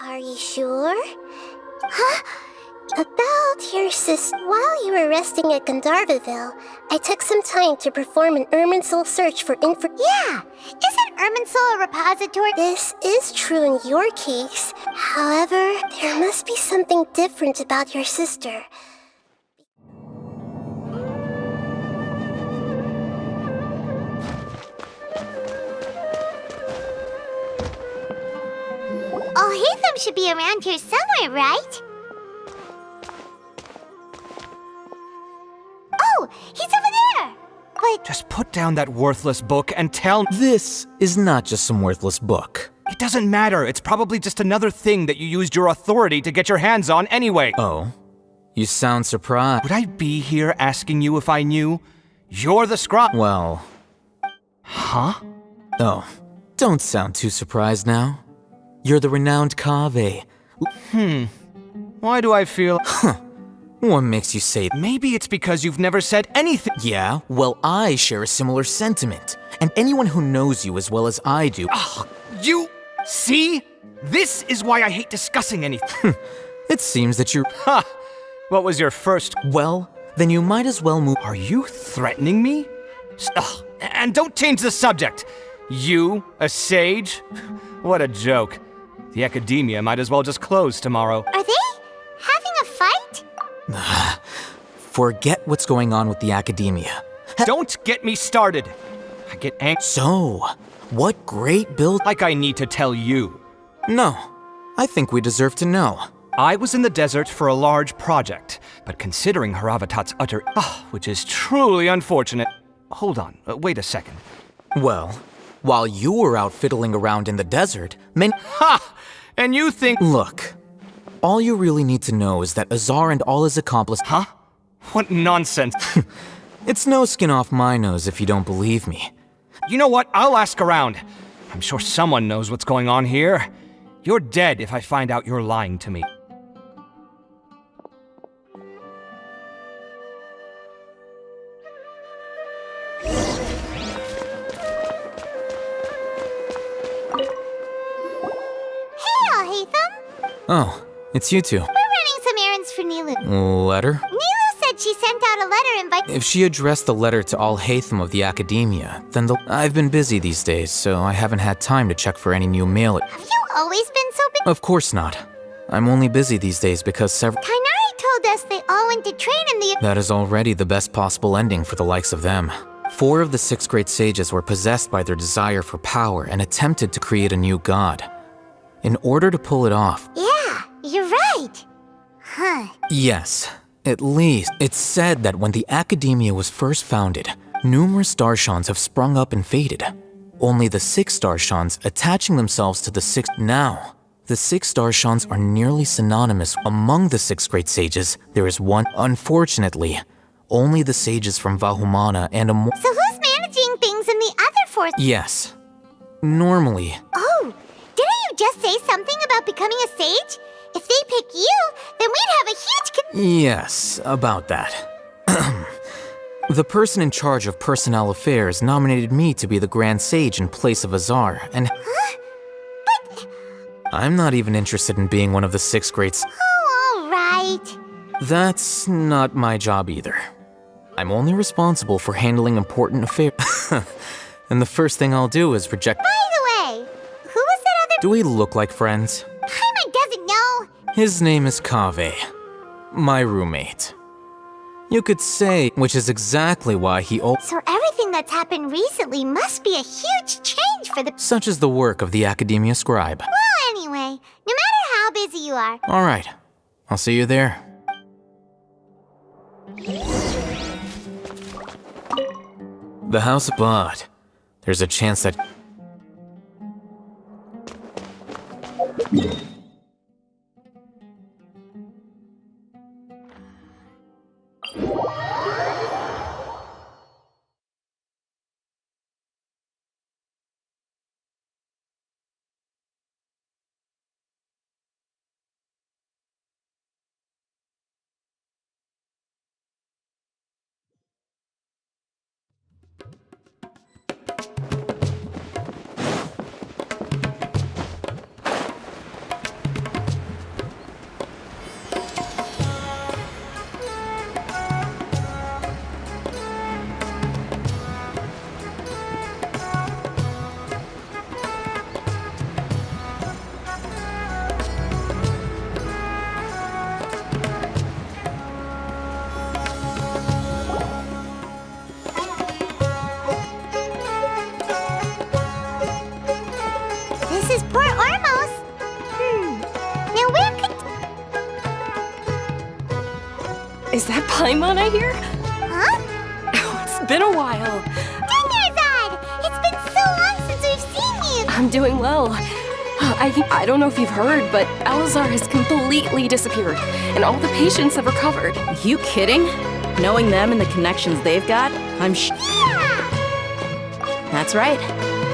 Are you sure? Huh? About your sister. While you were resting at Gandharvaville, I took some time to perform an Irminsul search for info. Yeah! Isn't Irminsul a repository? This is true in your case. However, there must be something different about your sister. Hatham should be around here somewhere, right? Oh, he's over there! But... Just put down that worthless book and tell... This is not just some worthless book. It doesn't matter. It's probably just another thing that you used your authority to get your hands on anyway. Oh? You sound surprised. Would I be here asking you if I knew? You're the scribe. Well... Huh? Oh, don't sound too surprised now. You're the renowned Kaveh. Why do I feel... What makes you say that? Maybe it's because you've never said anything. Yeah, well, I share a similar sentiment. And anyone who knows you as well as I do... You... See? This is why I hate discussing anything. It seems that you're... Ha! What was your first... Well, then you might as well move... Are you threatening me? And don't change the subject. You, a sage? What a joke. The academia might as well just close tomorrow. Are they having a fight? Forget what's going on with the academia. Don't get me started. I get angry. So, what great build... Like I need to tell you. No, I think we deserve to know. I was in the desert for a large project, but considering Haravatat's utter... which is truly unfortunate. Hold on, wait a second. Well, while you were out fiddling around in the desert, Ha! And you think... Look, all you really need to know is that Azar and all his accomplices... Huh? What nonsense. It's no skin off my nose if you don't believe me. You know what? I'll ask around. I'm sure someone knows what's going on here. You're dead if I find out you're lying to me. Oh, it's you two. We're running some errands for Nilu. Letter? Nilu said she sent out a letter inviting... If she addressed the letter to all Hatham of the academia, then I've been busy these days, so I haven't had time to check for any new mail. Have you always been so busy? Of course not. I'm only busy these days because several... Kainari told us they all went to train in the... That is already the best possible ending for the likes of them. 4 of the 6 great sages were possessed by their desire for power and attempted to create a new god. In order to pull it off... Yeah, you're right. Huh. Yes, at least. It's said that when the academia was first founded, numerous Darshans have sprung up and faded. Only the 6 Darshans attaching themselves to the 6... Now, the 6 Darshans are nearly synonymous. Among the 6 great sages, there is one. Unfortunately, only the sages from Vahumana and a... So who's managing things in the other 4? Yes. Normally... Oh, didn't you just say something about becoming a sage? If they pick you, then we'd have a huge... Yes, about that. The person in charge of personnel affairs nominated me to be the Grand Sage in place of Azar, and... Huh? But... I'm not even interested in being one of the 6 greats. Oh, all right. That's not my job either. I'm only responsible for handling important affairs. And the first thing I'll do is reject... By the way, who was that other... Do we look like friends? Paimon doesn't know. His name is Kaveh, my roommate. You could say, which is exactly why he... So everything that's happened recently must be a huge change for the... Such is the work of the Academia Scribe. Well, anyway, no matter how busy you are... All right, I'll see you there. The house, but there's a chance that... Now where could... Is that Paimon I hear? Huh? It's been a while. Dinnerzad! It's been so long since we've seen you! I'm doing well. I don't know if you've heard, but Alizar has completely disappeared, and all the patients have recovered. You kidding? Knowing them and the connections they've got, Yeah! That's right.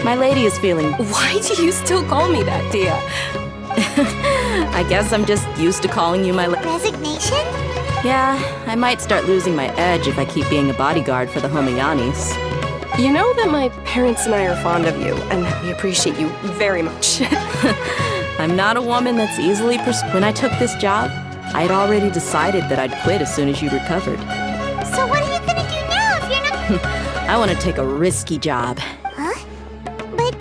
My lady is feeling... Why do you still call me that, Dia? I guess I'm just used to calling you my Resignation? Yeah, I might start losing my edge if I keep being a bodyguard for the Homiyanis. You know that my parents and I are fond of you, and that we appreciate you very much. I'm not a woman that's easily When I took this job, I had already decided that I'd quit as soon as you recovered. So what are you gonna do now if you're not... I want to take a risky job. Huh? But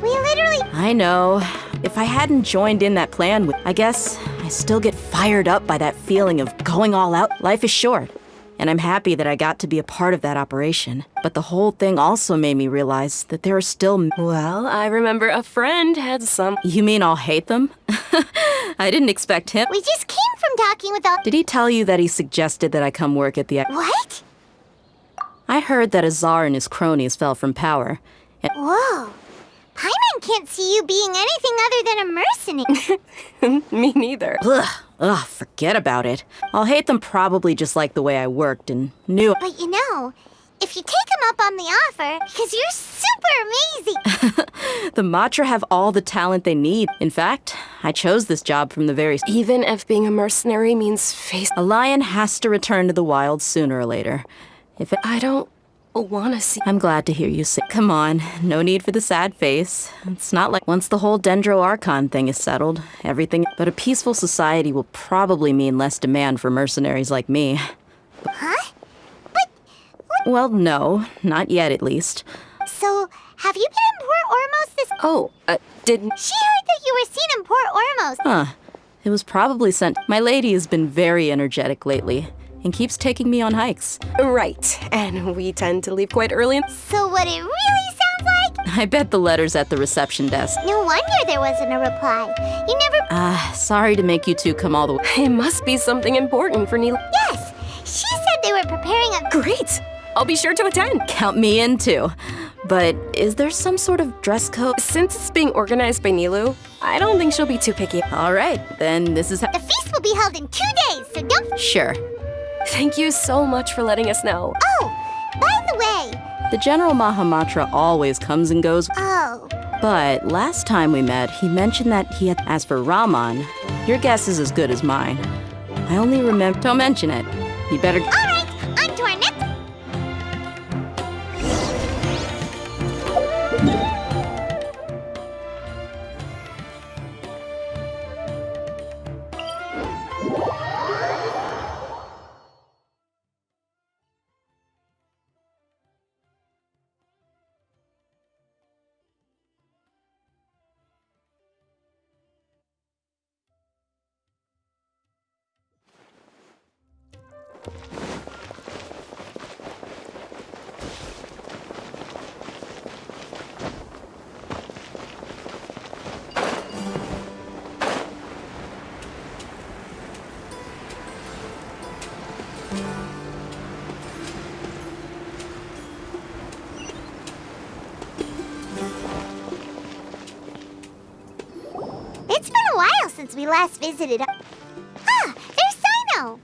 we literally... I know. If I hadn't joined in that plan, I guess I still get fired up by that feeling of going all out. Life is short, and I'm happy that I got to be a part of that operation. But the whole thing also made me realize that there are still... Well, I remember a friend had some... You mean I'll hate them? I didn't expect him. We just came from talking with all... Did he tell you that he suggested that I come work at the... What? I heard that Azar and his cronies fell from power. Whoa. Paimon can't see you being anything other than a mercenary. Me neither. Ugh, forget about it. I'll hate them probably just like the way I worked and knew... But you know, if you take him up on the offer, because you're super amazing. The Matra have all the talent they need. In fact, I chose this job from the very... Even if being a mercenary means face... A lion has to return to the wild sooner or later. If it... I don't want to see... I'm glad to hear you say... Come on, no need for the sad face. It's not like once the whole Dendro Archon thing is settled, everything... But a peaceful society will probably mean less demand for mercenaries like me. Huh? But... Well, no, not yet at least. So, have you been in Port Ormos this... Oh, didn't... She heard that you were seen in Port Ormos. Huh. It was probably sent... My lady has been very energetic lately and keeps taking me on hikes. Right, and we tend to leave quite early. So what it really sounds like... I bet the letter's at the reception desk. No wonder there wasn't a reply. You never... Sorry to make you two come all the way. It must be something important for Neela. Yes! She said they were preparing a... Great! I'll be sure to attend. Count me in too. But is there some sort of dress code? Since it's being organized by Nilu, I don't think she'll be too picky. All right, then this is how... The feast will be held in 2 days, so don't... Sure. Thank you so much for letting us know. Oh, by the way... The General Mahamatra always comes and goes. Oh. But last time we met, he mentioned that he had... As for Raman, your guess is as good as mine. I only remember... Don't mention it. You better... All right, on to our next... It's been a while since we last visited. Ah, there's Sino.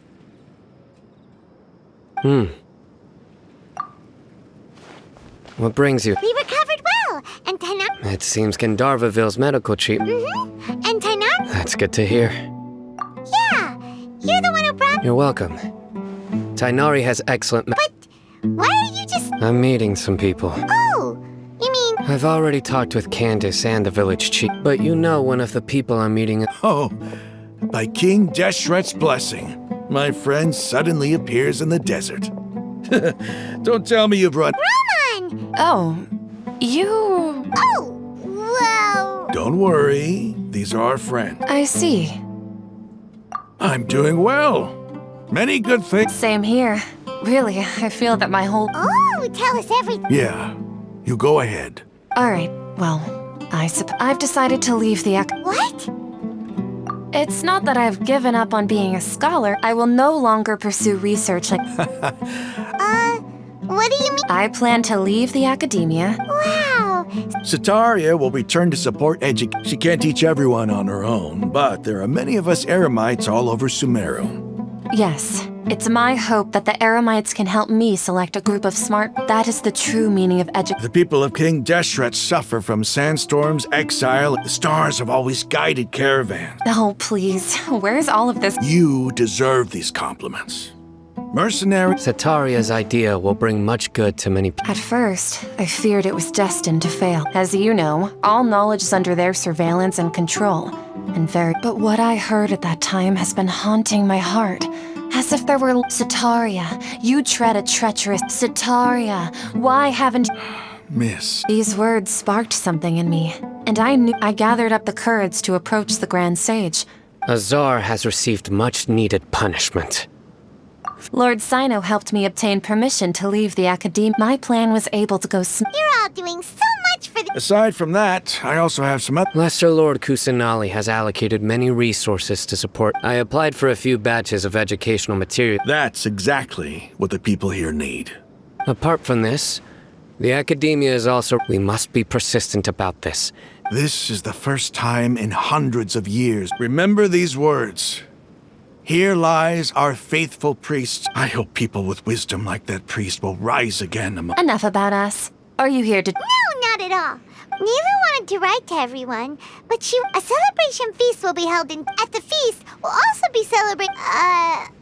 What brings you? We recovered well, and Tainar. It seems Gandharvaville's medical chief. And Tainar. That's good to hear. Yeah, you're the one who brought. You're welcome. Tainari has excellent. But why are you just? I'm meeting some people. Oh, you mean? I've already talked with Candace and the village chief, but you know one of the people I'm meeting. Oh, by King Deshret's blessing, my friend suddenly appears in the desert. Don't tell me you've run. Raman! Oh, you... Oh, well... Don't worry, these are our friends. I see. I'm doing well. Many good things. Same here. Really, I feel that my whole... Oh, tell us everything. Yeah, you go ahead. Alright, well, I've decided to leave the What? It's not that I've given up on being a scholar. I will no longer pursue research like... What do you mean? I plan to leave the academia. Wow. Sataria will return to support education. She can't teach everyone on her own, but there are many of us Eremites all over Sumeru. Yes, it's my hope that the Eremites can help me select a group of smart... That is the true meaning of education. The people of King Deshret suffer from sandstorms, exile. The stars have always guided caravans. Oh, please. Where's all of this? You deserve these compliments. Mercenary. Sataria's idea will bring much good to many people. At first, I feared it was destined to fail. As you know, all knowledge is under their surveillance and control. But what I heard at that time has been haunting my heart. As if there were... Sataria, you tread a treacherous... Sataria, why haven't... Miss. These words sparked something in me, and I gathered up the courage to approach the Grand Sage. Azar has received much-needed punishment. Lord Sino helped me obtain permission to leave the academia. My plan was able to go You're all doing so much for the... Aside from that, I also have some other... Lesser Lord Kusanali has allocated many resources to support. I applied for a few batches of educational material. That's exactly what the people here need. Apart from this, the academia is also... We must be persistent about this. This is the first time in hundreds of years. Remember these words. Here lies our faithful priest. I hope people with wisdom like that priest will rise again among... Enough about us. Are you here to... No, not at all. Neva wanted to write to everyone, but a celebration feast will be held at the feast will also be celebrated,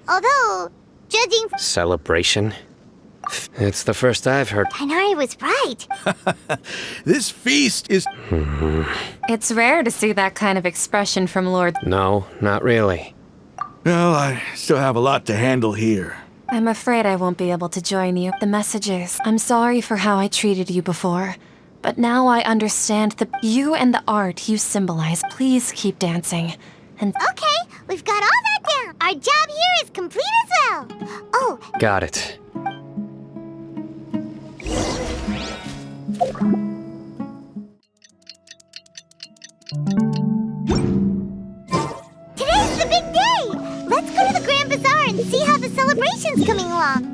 although, judging... Celebration? It's the first I've heard. And I was right. This feast is... It's rare to see that kind of expression from Lord... No, not really. Well, I still have a lot to handle here. I'm afraid I won't be able to join you. The messages. I'm sorry for how I treated you before, but now I understand you and the art you symbolize. Please keep dancing. And Okay, we've got all that down. Our job here is complete as well. Oh. Got it. Today's the big day. Let's go to the Grand Bazaar and see how the celebration's coming along.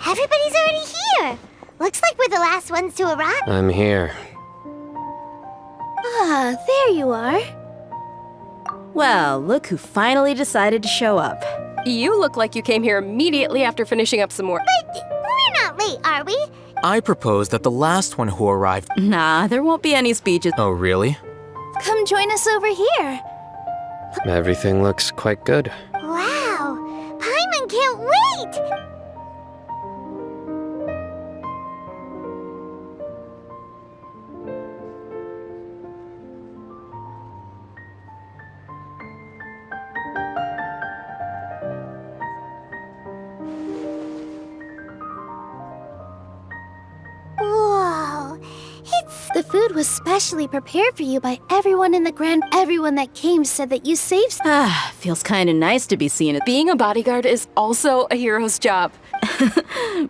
Everybody's already here. Looks like we're the last ones to arrive. I'm here. Ah, there you are. Well, look who finally decided to show up. You look like you came here immediately after finishing up some more. But we're not late, are we? I propose that the last one who arrived... Nah, there won't be any speeches. Oh, really? Come join us over here. Everything looks quite good. Wow, Paimon can't wait! Whoa, The food was specially prepared for you by everyone in the Grand... Everyone that came said that you saved... Feels kinda nice to be seen at... Being a bodyguard is also a hero's job.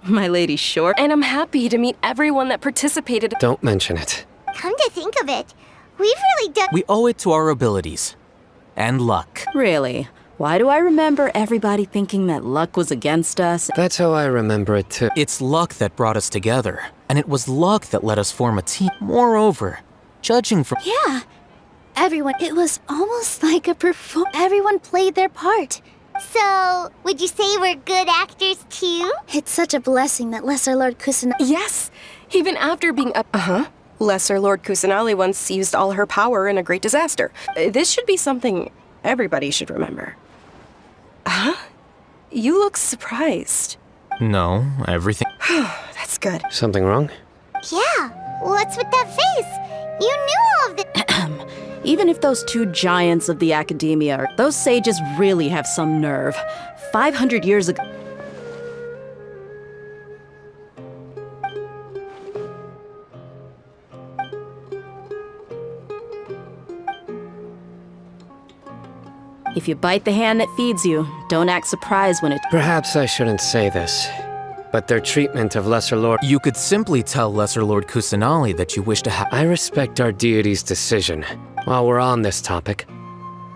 My lady's short. And I'm happy to meet everyone that participated. Don't mention it. Come to think of it, we've really done... We owe it to our abilities. And luck. Really? Why do I remember everybody thinking that luck was against us? That's how I remember it too. It's luck that brought us together. And it was luck that let us form a team. Moreover, judging from... Yeah. Everyone... It was almost like a Everyone played their part. So, would you say we're good actors too? It's such a blessing that Lesser Lord Kusanagi... Yes, even after being Lesser Lord Kusanali once used all her power in a great disaster. This should be something everybody should remember. Huh? You look surprised. No, everything. That's good. Something wrong? Yeah, what's with that face? You knew all of this. Even if those two giants of the academia are, those sages really have some nerve. 500 years ago. If you bite the hand that feeds you, don't act surprised when it. Perhaps I shouldn't say this, but their treatment of Lesser Lord... You could simply tell Lesser Lord Kusanali that you wish to have. I respect our deity's decision. While we're on this topic,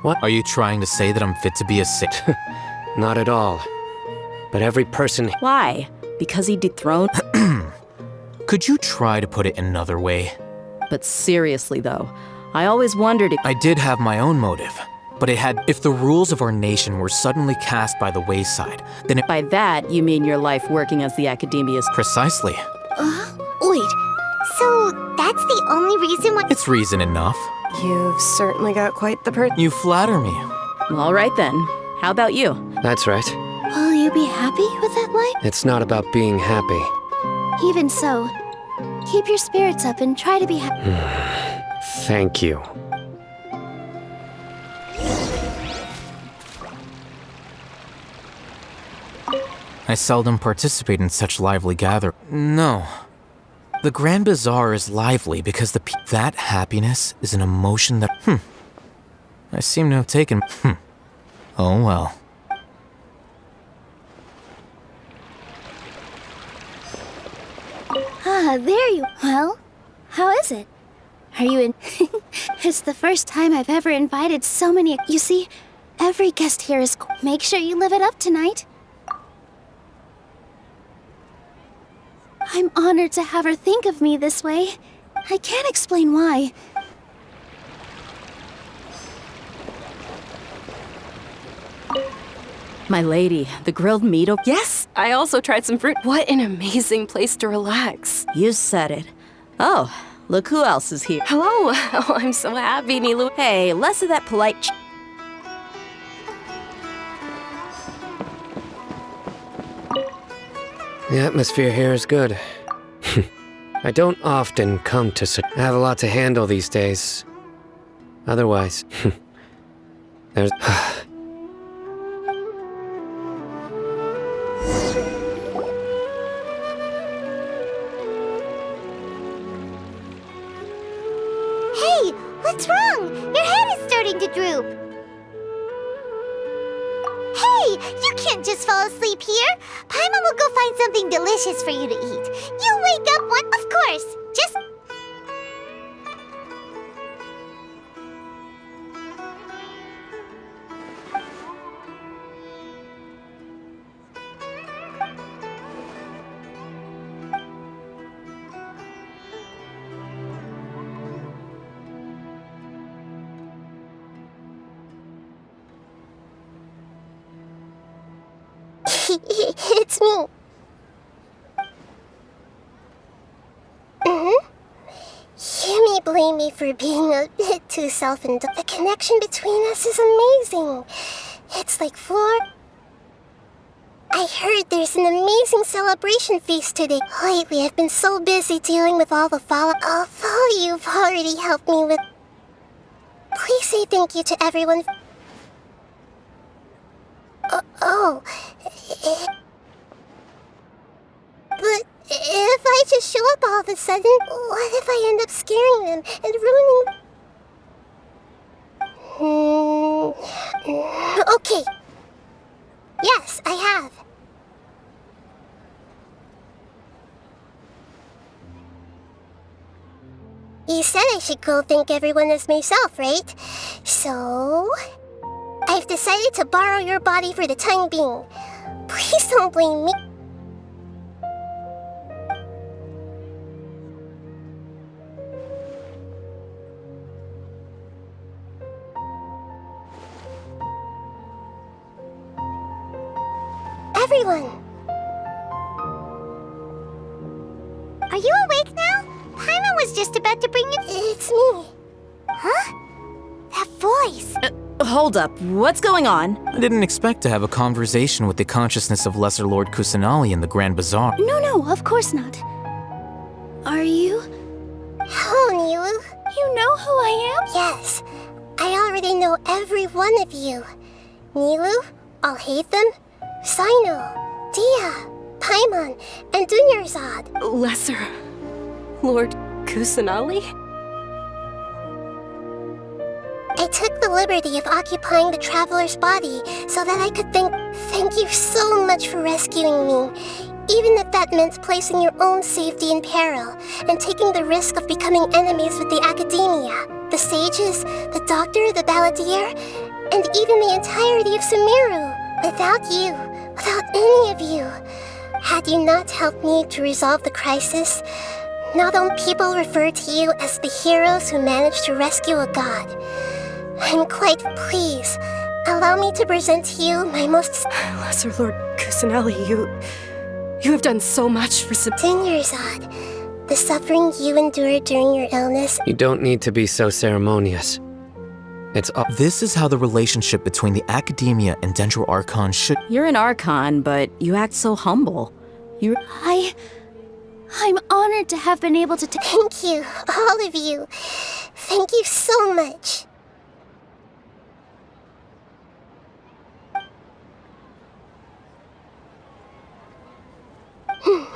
what? Are you trying to say that I'm fit to be a sage? Not at all. But every person... Why? Because he dethroned? Could you try to put it another way? But seriously, though, I always wondered if... I did have my own motive, but it had... If the rules of our nation were suddenly cast by the wayside, then it... By that, you mean your life working as the academia's... Precisely. Wait, so that's the only reason why... It's reason enough. You've certainly got quite the You flatter me. All right then. How about you? That's right. Will you be happy with that life? It's not about being happy. Even so, keep your spirits up and try to be happy. Thank you. I seldom participate in such lively gather. No. The Grand Bazaar is lively because that happiness is an emotion that... I seem to have taken... Oh well. There you... Well, how is it? Are you in... It's the first time I've ever invited so many... You see, every guest here is... Make sure you live it up tonight. I'm honored to have her think of me this way. I can't explain why. My lady, the grilled meat... Yes, I also tried some fruit. What an amazing place to relax. You said it. Oh, look who else is here. Hello. Oh, I'm so happy, Nilu. Hey, less of that polite The atmosphere here is good. I don't often come to I have a lot to handle these days. Otherwise, there's... Hey, what's wrong? Your head is starting to droop. Hey, you can't just fall asleep here. Paimon will go find something delicious for you to eat. You'll wake up one... Of course, just... It's me. You may blame me for being a bit too self-indulgent. The connection between us is amazing. It's like floor... I heard there's an amazing celebration feast today. Lately, I've been so busy dealing with all the fallout. Although you've already helped me with... Please say thank you to everyone. But if I just show up all of a sudden, what if I end up scaring them and ruining... Okay. Yes, I have. You said I should go thank everyone as myself, right? So... I've decided to borrow your body for the time being. Please don't blame me. Everyone! Are you awake now? Paimon was just about about to bring you? It's me. Huh? That voice. Hold up, what's going on? I didn't expect to have a conversation with the consciousness of Lesser Lord Kusanali in the Grand Bazaar. No, of course not. Are you? Hello, Nilu. You know who I am? Yes, I already know every one of you. Nilu, Alhaitham, Sino, Dia, Paimon, and Dunyarzad. Lesser Lord Kusanali? I took the liberty of occupying the traveler's body so that I could thank you so much for rescuing me, even if that meant placing your own safety in peril and taking the risk of becoming enemies with the academia, the sages, the doctor, the balladeer, and even the entirety of Sumeru. Without you, without any of you, had you not helped me to resolve the crisis, not only people refer to you as the heroes who managed to rescue a god. I'm quite pleased. Allow me to present to you my most... Lesser Lord Kusanali, you have done so much for Dunyarzad, the suffering you endured during your illness... You don't need to be so ceremonious. It's all... This is how the relationship between the Academia and Dendro Archon should... You're an Archon, but you act so humble. I'm honored to have been able to Thank you, all of you. Thank you so much.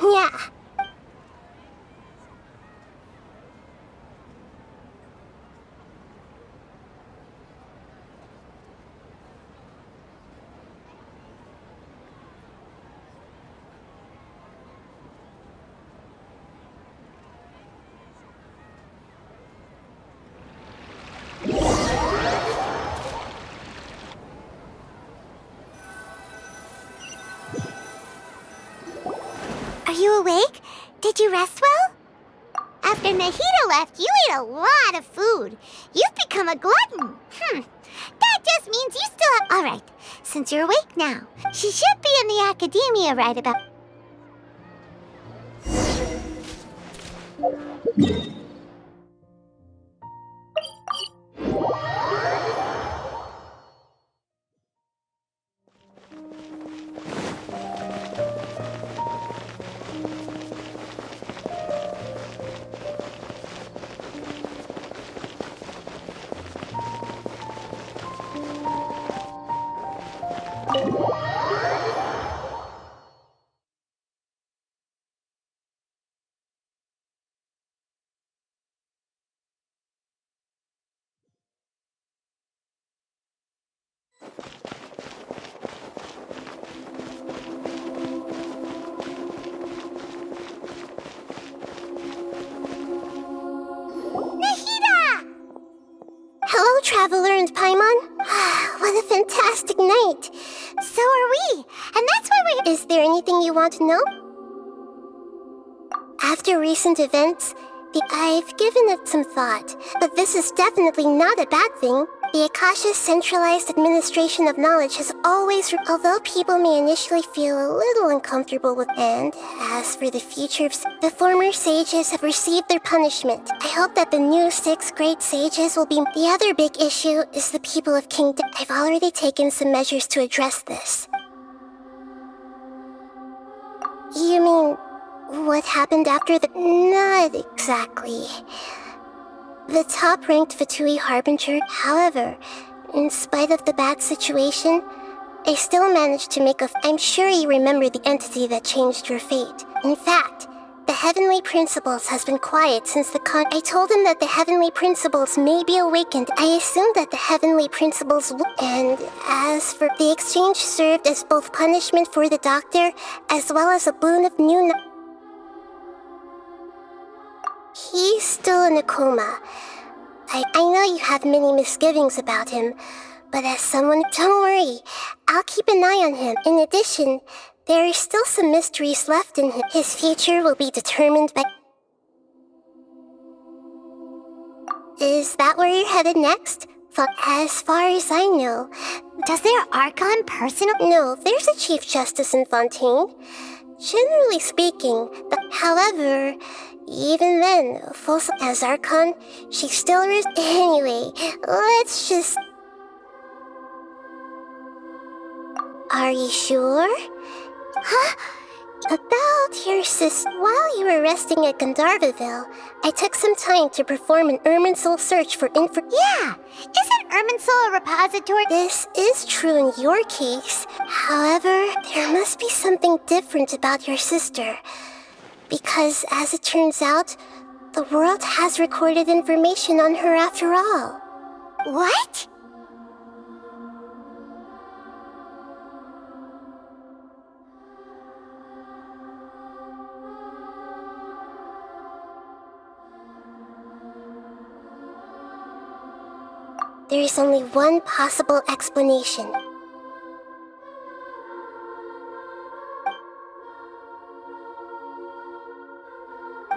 Yeah. Are you awake? Did you rest well? After Nahida left, you ate a lot of food. You've become a glutton. That just means you still have... All right, since you're awake now, she should be in the academia right about... Hello, Traveler and Paimon. What a fantastic night. So are we, and that's why we're... Is there anything you want to know? After recent events, I've given it some thought, but this is definitely not a bad thing. The Akasha's centralized administration of knowledge has always... Although people may initially feel a little uncomfortable with... And as for the future of... The former sages have received their punishment. I hope that the new 6 great sages will be... The other big issue is the people of Kingdom. I've already taken some measures to address this. You mean... What happened after the... Not exactly. The top-ranked Fatui Harbinger, however, in spite of the bad situation, I still managed to make a... I'm sure you remember the entity that changed your fate. In fact, the Heavenly Principles has been quiet since the I told him that the Heavenly Principles may be awakened. I assumed that the Heavenly Principles And as for... The exchange served as both punishment for the doctor, as well as a boon of new... He's still in a coma. I know you have many misgivings about him, but as someone... Don't worry, I'll keep an eye on him. In addition, there are still some mysteries left in him. His future will be determined by... Is that where you're headed next? As far as I know... Does their Archon personal... No, there's a Chief Justice in Fontaine. Generally speaking, however, Even then, as Arconte, she still is. Anyway, let's just. Are you sure? Huh? About your sister. While you were resting at Gandharvaville, I took some time to perform an Irminsul search for info. Yeah! Isn't Irminsul a repository? This is true in your case. However, there must be something different about your sister. Because, as it turns out, the world has recorded information on her after all. What? There is only one possible explanation.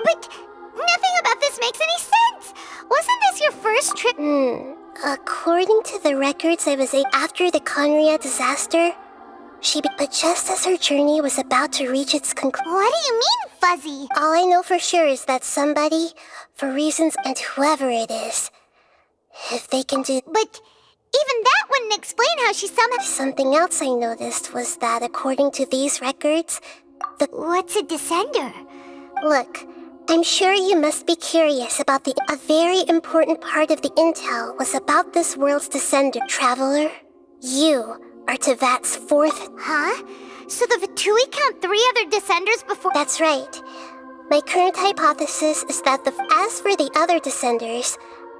But nothing about this makes any sense! Wasn't this your first trip? According to the records I was after the Conria disaster, but just as her journey was about to reach its conclusion. What do you mean, Fuzzy? All I know for sure is that somebody, for reasons, and whoever it is, if they can do. But even that wouldn't explain how she somehow. Something else I noticed was that according to these records, What's a descender? Look, I'm sure you must be curious about a very important part of the intel was about this world's descender. Traveler, you are Tevat's fourth. Huh? So the Vatui count 3 other descenders before. That's right. My current hypothesis is that as for the other descenders,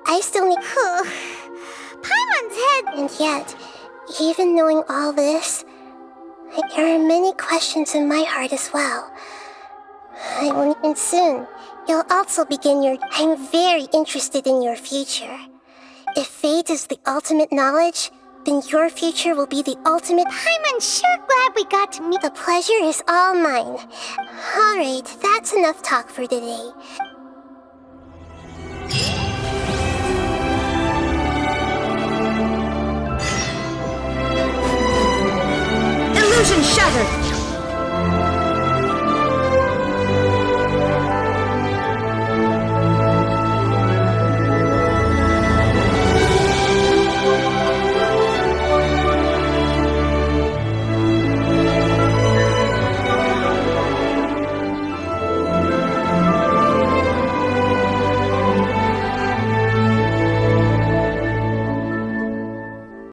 I still need. Paimon's head. And yet, even knowing all this, there are many questions in my heart as well. And soon, you'll also begin your. I'm very interested in your future. If fate is the ultimate knowledge, then your future will be the ultimate. I'm sure glad we got to meet. The pleasure is all mine. Alright, that's enough talk for today.